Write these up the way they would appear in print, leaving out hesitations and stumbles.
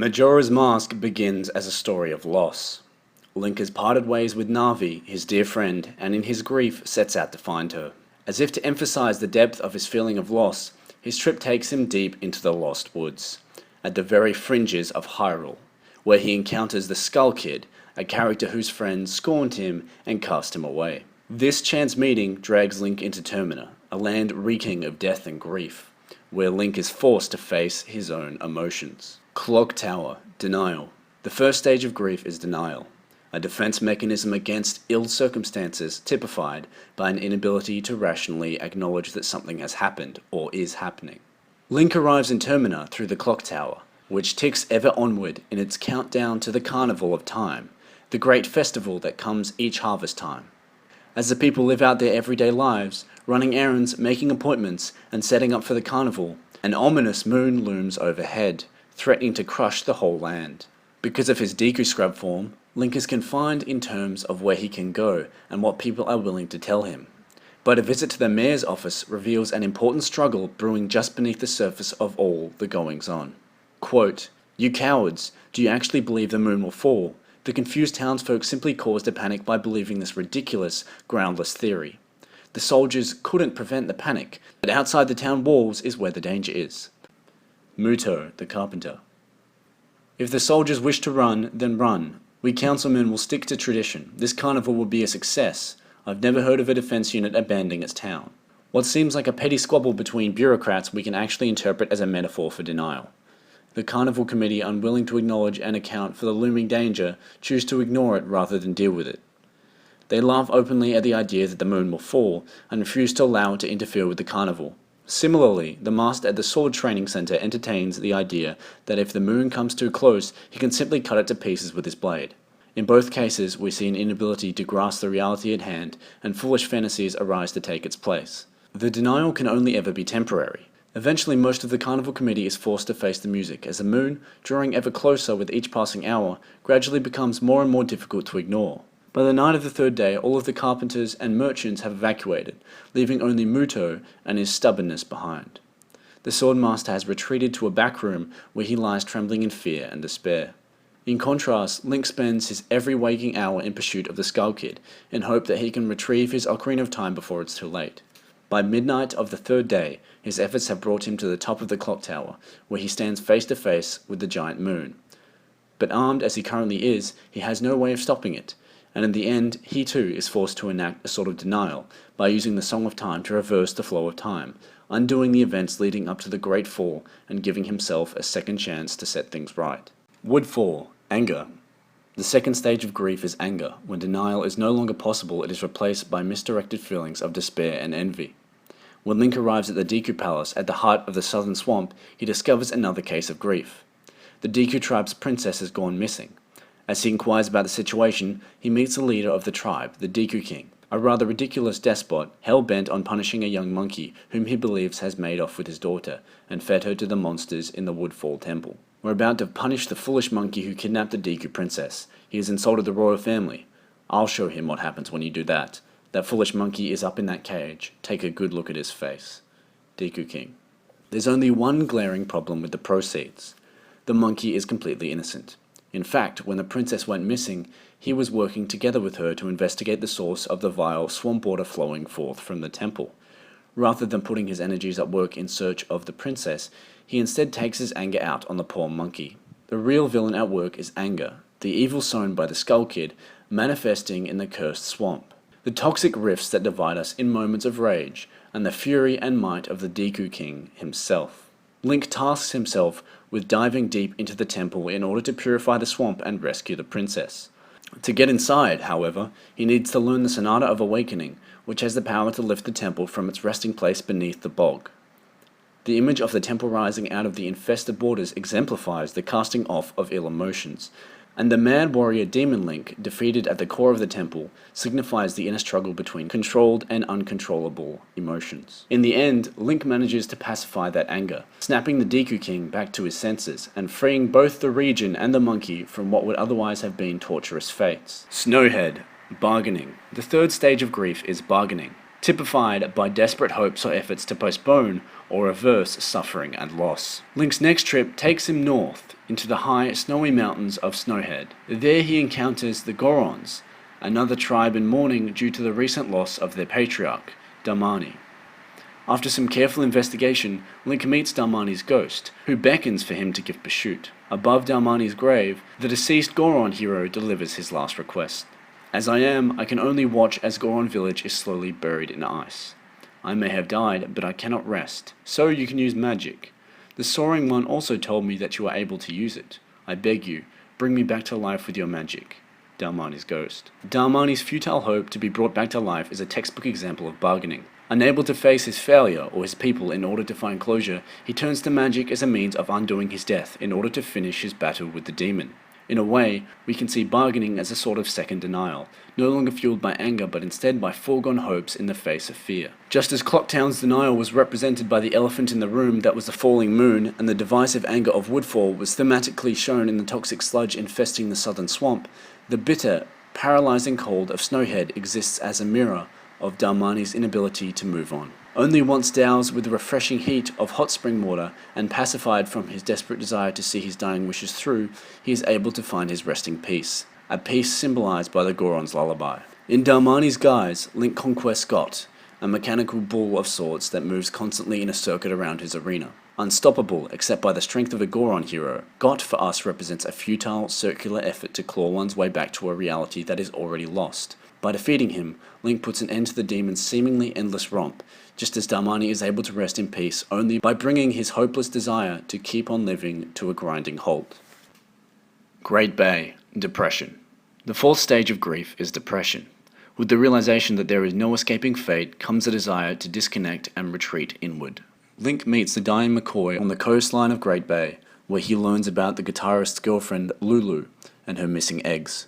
Majora's Mask begins as a story of loss. Link has parted ways with Navi, his dear friend, and in his grief sets out to find her. As if to emphasize the depth of his feeling of loss, his trip takes him deep into the Lost Woods, at the very fringes of Hyrule, where he encounters the Skull Kid, a character whose friends scorned him and cast him away. This chance meeting drags Link into Termina, a land reeking of death and grief, where Link is forced to face his own emotions. Clock Tower, denial. The first stage of grief is denial, a defense mechanism against ill circumstances typified by an inability to rationally acknowledge that something has happened or is happening. Link arrives in Termina through the Clock Tower, which ticks ever onward in its countdown to the Carnival of Time, the great festival that comes each harvest time. As the people live out their everyday lives, running errands, making appointments, and setting up for the carnival, an ominous moon looms overhead, threatening to crush the whole land. Because of his Deku Scrub form, Link is confined in terms of where he can go and what people are willing to tell him. But a visit to the mayor's office reveals an important struggle brewing just beneath the surface of all the goings-on. Quote, "You cowards, do you actually believe the moon will fall? The confused townsfolk simply caused a panic by believing this ridiculous, groundless theory. The soldiers couldn't prevent the panic, but outside the town walls is where the danger is." Muto, the carpenter. "If the soldiers wish to run, then run. We councilmen will stick to tradition. This carnival will be a success. I've never heard of a defense unit abandoning its town. What seems like a petty squabble between bureaucrats we can actually interpret as a metaphor for denial. The carnival committee, unwilling to acknowledge and account for the looming danger, choose to ignore it rather than deal with it. They laugh openly at the idea that the moon will fall, and refuse to allow it to interfere with the carnival. Similarly, the master at the sword training center entertains the idea that if the moon comes too close, he can simply cut it to pieces with his blade. In both cases, we see an inability to grasp the reality at hand, and foolish fantasies arise to take its place. The denial can only ever be temporary. Eventually, most of the carnival committee is forced to face the music, as the moon, drawing ever closer with each passing hour, gradually becomes more and more difficult to ignore. By the night of the third day, all of the carpenters and merchants have evacuated, leaving only Muto and his stubbornness behind. The swordmaster has retreated to a back room where he lies trembling in fear and despair. In contrast, Link spends his every waking hour in pursuit of the Skull Kid, in hope that he can retrieve his Ocarina of Time before it's too late. By midnight of the third day, his efforts have brought him to the top of the clock tower, where he stands face to face with the giant moon. But armed as he currently is, he has no way of stopping it, and in the end, he too is forced to enact a sort of denial by using the Song of Time to reverse the flow of time, undoing the events leading up to the Great Fall and giving himself a second chance to set things right. Woodfall, anger. The second stage of grief is anger. When denial is no longer possible, it is replaced by misdirected feelings of despair and envy. When Link arrives at the Deku Palace at the heart of the Southern Swamp, he discovers another case of grief. The Deku tribe's princess has gone missing. As he inquires about the situation, he meets the leader of the tribe, the Deku King, a rather ridiculous despot, hell-bent on punishing a young monkey whom he believes has made off with his daughter, and fed her to the monsters in the Woodfall temple. We're about to punish the foolish monkey who kidnapped the Deku princess. He has insulted the royal family. I'll show him what happens when you do that. That foolish monkey is up in that cage. Take a good look at his face. Deku King. There's only one glaring problem with the proceeds. The monkey is completely innocent. In fact, when the princess went missing, he was working together with her to investigate the source of the vile swamp water flowing forth from the temple. Rather than putting his energies at work in search of the princess, he instead takes his anger out on the poor monkey. The real villain at work is anger, the evil sown by the Skull Kid, manifesting in the cursed swamp. The toxic rifts that divide us in moments of rage, and the fury and might of the Deku King himself. Link tasks himself with diving deep into the temple in order to purify the swamp and rescue the princess. To get inside, however, he needs to learn the Sonata of Awakening, which has the power to lift the temple from its resting place beneath the bog. The image of the temple rising out of the infested borders exemplifies the casting off of ill emotions, and the mad warrior Demon Link, defeated at the core of the temple, signifies the inner struggle between controlled and uncontrollable emotions. In the end, Link manages to pacify that anger, snapping the Deku King back to his senses, and freeing both the region and the monkey from what would otherwise have been torturous fates. Snowhead, bargaining. The third stage of grief is bargaining. typified by desperate hopes or efforts to postpone or reverse suffering and loss. Link's next trip takes him north into the high, snowy mountains of Snowhead. There he encounters the Gorons, another tribe in mourning due to the recent loss of their patriarch, Darmani. After some careful investigation, Link meets Darmani's ghost, who beckons for him to give pursuit. Above Darmani's grave, the deceased Goron hero delivers his last request. As I am, I can only watch as Goron village is slowly buried in ice. I may have died, but I cannot rest, so you can use magic. The Soaring One also told me that you are able to use it. I beg you, bring me back to life with your magic. Darmani's ghost. Darmani's futile hope to be brought back to life is a textbook example of bargaining. Unable to face his failure or his people in order to find closure, he turns to magic as a means of undoing his death in order to finish his battle with the demon. In a way, we can see bargaining as a sort of second denial, no longer fueled by anger but instead by foregone hopes in the face of fear. Just as Clocktown's denial was represented by the elephant in the room that was the falling moon, and the divisive anger of Woodfall was thematically shown in the toxic sludge infesting the southern swamp, the bitter, paralyzing cold of Snowhead exists as a mirror of Darmani's inability to move on. Only once doused with the refreshing heat of hot spring water and pacified from his desperate desire to see his dying wishes through, he is able to find his resting peace, a peace symbolized by the Goron's lullaby. In Darmani's guise, Link conquests Got, a mechanical bull of sorts that moves constantly in a circuit around his arena. Unstoppable except by the strength of a Goron hero, Got for us represents a futile, circular effort to claw one's way back to a reality that is already lost. By defeating him, Link puts an end to the demon's seemingly endless romp, just as Darmani is able to rest in peace only by bringing his hopeless desire to keep on living to a grinding halt. Great Bay, Depression. The fourth stage of grief is depression. With the realization that there is no escaping fate comes a desire to disconnect and retreat inward. Link meets the dying McCoy on the coastline of Great Bay, where he learns about the guitarist's girlfriend Lulu and her missing eggs.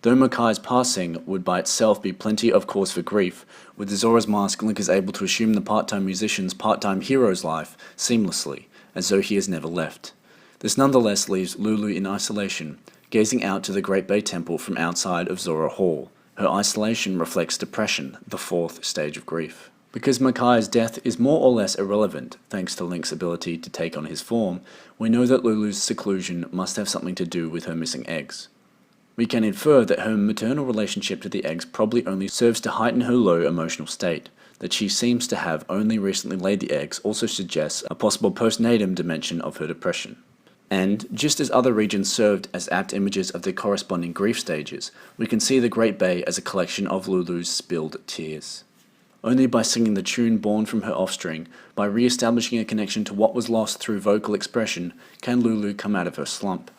Though Makai's passing would by itself be plenty of cause for grief, with the Zora's Mask Link is able to assume the part-time musician's part-time hero's life seamlessly, as though he has never left. This nonetheless leaves Lulu in isolation, gazing out to the Great Bay Temple from outside of Zora Hall. Her isolation reflects depression, the fourth stage of grief. Because Makai's death is more or less irrelevant, thanks to Link's ability to take on his form, we know that Lulu's seclusion must have something to do with her missing eggs. We can infer that her maternal relationship to the eggs probably only serves to heighten her low emotional state. That she seems to have only recently laid the eggs also suggests a possible postnatum dimension of her depression. And, just as other regions served as apt images of their corresponding grief stages, we can see the Great Bay as a collection of Lulu's spilled tears. Only by singing the tune born from her offspring, by re-establishing a connection to what was lost through vocal expression, can Lulu come out of her slump.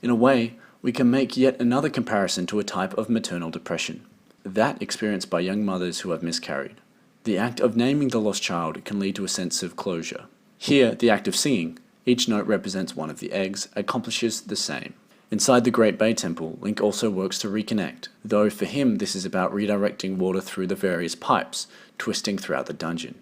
In a way, we can make yet another comparison to a type of maternal depression, that experienced by young mothers who have miscarried. The act of naming the lost child can lead to a sense of closure. Here, the act of singing, each note represents one of the eggs, accomplishes the same. Inside the Great Bay Temple, Link also works to reconnect, though for him this is about redirecting water through the various pipes, twisting throughout the dungeon.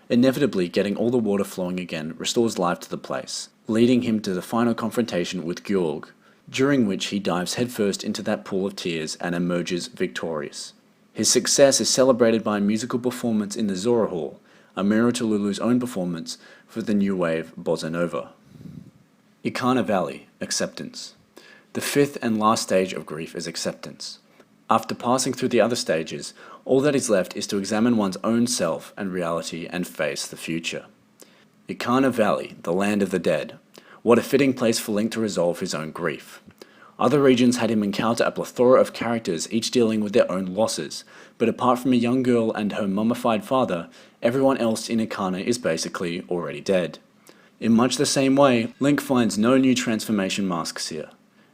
Inevitably, getting all the water flowing again restores life to the place, leading him to the final confrontation with Gjorg, during which he dives headfirst into that pool of tears and emerges victorious. His success is celebrated by a musical performance in the Zora Hall, a mirror to Lulu's own performance for the new wave Bossa Nova. Ikana Valley, Acceptance. The fifth and last stage of grief is acceptance. After passing through the other stages, all that is left is to examine one's own self and reality and face the future. Ikana Valley, the land of the dead. What a fitting place for Link to resolve his own grief. Other regions had him encounter a plethora of characters, each dealing with their own losses, but apart from a young girl and her mummified father, everyone else in Ikana is basically already dead. In much the same way, Link finds no new transformation masks here,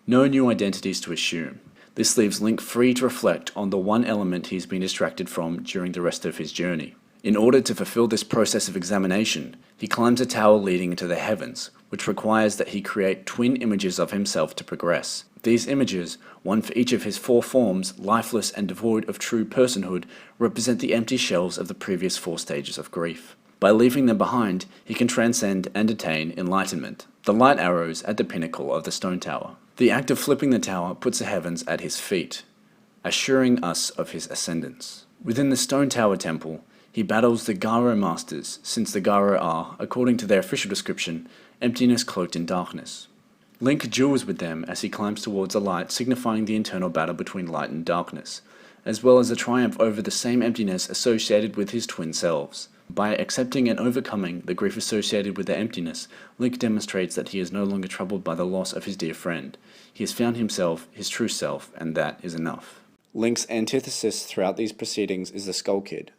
no new identities to assume. This leaves Link free to reflect on the one element he's been distracted from during the rest of his journey. In order to fulfill this process of examination, he climbs a tower leading into the heavens, which requires that he create twin images of himself to progress. These images, one for each of his four forms, lifeless and devoid of true personhood, represent the empty shells of the previous four stages of grief. By leaving them behind, he can transcend and attain enlightenment, the light arrows at the pinnacle of the stone tower. The act of flipping the tower puts the heavens at his feet, assuring us of his ascendance. Within the stone tower temple, He battles the Garo Masters, since the Garo are, according to their official description, emptiness cloaked in darkness. Link duels with them as he climbs towards the light, signifying the internal battle between light and darkness, as well as a triumph over the same emptiness associated with his twin selves. By accepting and overcoming the grief associated with the emptiness, Link demonstrates that he is no longer troubled by the loss of his dear friend. He has found himself, his true self, and that is enough. Link's antithesis throughout these proceedings is the Skull Kid.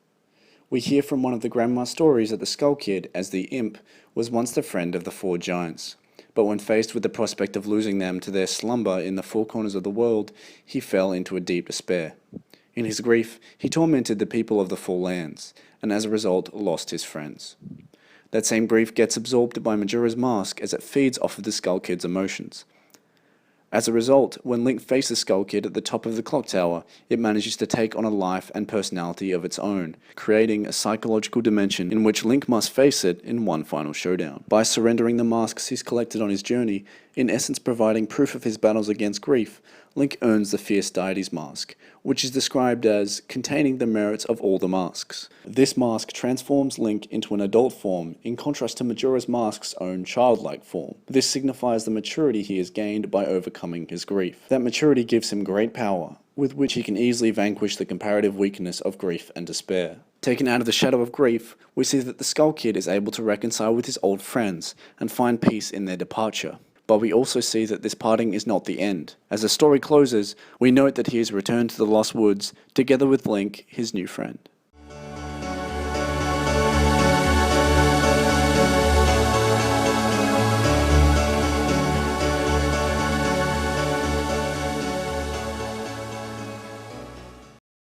We hear from one of the grandma's stories that the Skull Kid, as the Imp, was once the friend of the four giants. But when faced with the prospect of losing them to their slumber in the four corners of the world, he fell into a deep despair. In his grief, he tormented the people of the Four Lands, and as a result lost his friends. That same grief gets absorbed by Majora's mask as it feeds off of the Skull Kid's emotions. As a result, when Link faces Skull Kid at the top of the clock tower, it manages to take on a life and personality of its own, creating a psychological dimension in which Link must face it in one final showdown. By surrendering the masks he's collected on his journey, in essence providing proof of his battles against grief, Link earns the Fierce Deity's mask, which is described as containing the merits of all the masks. This mask transforms Link into an adult form, in contrast to Majora's mask's own childlike form. This signifies the maturity he has gained by overcoming his grief. That maturity gives him great power, with which he can easily vanquish the comparative weakness of grief and despair. Taken out of the shadow of grief, we see that the Skull Kid is able to reconcile with his old friends and find peace in their departure. But we also see that this parting is not the end. As the story closes, we note that he has returned to the Lost Woods, together with Link, his new friend.